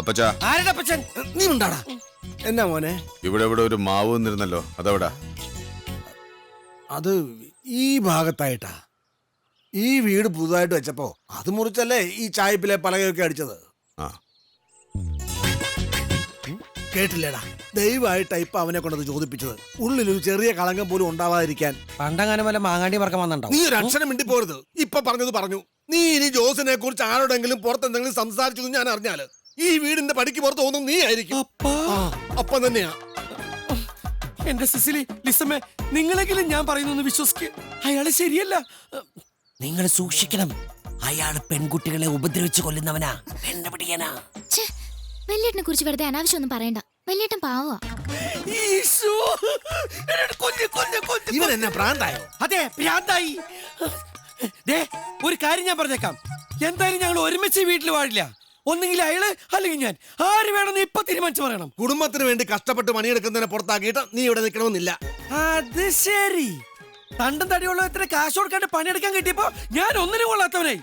അപ്പച്ചാ, ആരുടെ അപ്പച്ചൻ? നീ ഉണ്ടാടാ. എന്നാ മോനെ? ഇവിടെ ഒരു മാവ് വന്നിരുന്നല്ലോ, അതെവിടാ? അത് ഈ ഭാഗത്തായിട്ടാ. ഈ വീട് പുതുതായിട്ട് വെച്ചപ്പോ അത് മുറിച്ചല്ലേ ഈ ചായപ്പിലെ പലകയൊക്കെ അടിച്ചത്. ആ, കേട്ടില്ലേടാ? ദയവായിട്ടാ ഇപ്പൊ അവനെ കൊണ്ടത് ചോദിപ്പിച്ചത്. ഉള്ളിലൊരു ചെറിയ കളങ്കം പോലും ഉണ്ടാവാതിരിക്കാൻ. പണ്ടങ്ങനെ വല്ല മാങ്ങാണ്ടി പറക്കാൻ വന്നിട്ടുണ്ടാവും. നീ ഒരു അക്ഷരം മിണ്ടി പോരുത്. ഇപ്പൊ പറഞ്ഞത് പറഞ്ഞു. നീ ഇനി ജോസിനെ കുറിച്ച് ആരോടെങ്കിലും പുറത്തെന്തെങ്കിലും സംസാരിച്ചു ഞാൻ അറിഞ്ഞാല് ഈ വീടിന്റെ പടിക്ക് പുറത്ത് തോന്നും നീ ആയിരിക്കും. അപ്പം തന്നെയാ. എന്റെ സിസിലി, ലിസമ്മേ, നിങ്ങളെങ്കിലും ഞാൻ പറയുന്നു വിശ്വസിക്ക്. അയാള് ശരിയല്ല. നിങ്ങൾ സൂക്ഷിക്കണം. അയാള് പെൺകുട്ടികളെ ഉപദ്രവിച്ച് കൊല്ലുന്നവനാ, പെണ്ണുപിടിയനാ. വെല്ലേട്ടനെ കുറിച്ച് വെറുതെ അനാവശ്യം ഒന്നും പറയണ്ട. വെല്ലേട്ടൻ പാവാ. ഇവൻ എന്നെ പ്രാന്തായോ? അതെ, ഭ്രാന്തായി. ഒരു കാര്യം ഞാൻ പറഞ്ഞേക്കാം. എന്തായാലും ഞങ്ങൾ ഒരുമിച്ച് വീട്ടിൽ വാഴില്ല. ഒന്നെങ്കിൽ അയാള് അല്ലെങ്കിൽ ഞാൻ. ആര് വേണമെന്ന് ഇപ്പൊ തീരുമാനിച്ചു പറയണം. കുടുംബത്തിന് വേണ്ടി കഷ്ടപ്പെട്ട് പണിയെടുക്കുന്നതിനെ പുറത്താക്കിയിട്ട് നീ ഇവിടെ നിൽക്കണമെന്നില്ല. അത് ശരി. തണ്ടും തടിയുള്ള എത്ര കാശ് കൊടുക്കാണ്ട് പണിയെടുക്കാൻ കിട്ടിയപ്പോ ഞാൻ ഒന്നിനും കൊള്ളാത്തവനായി.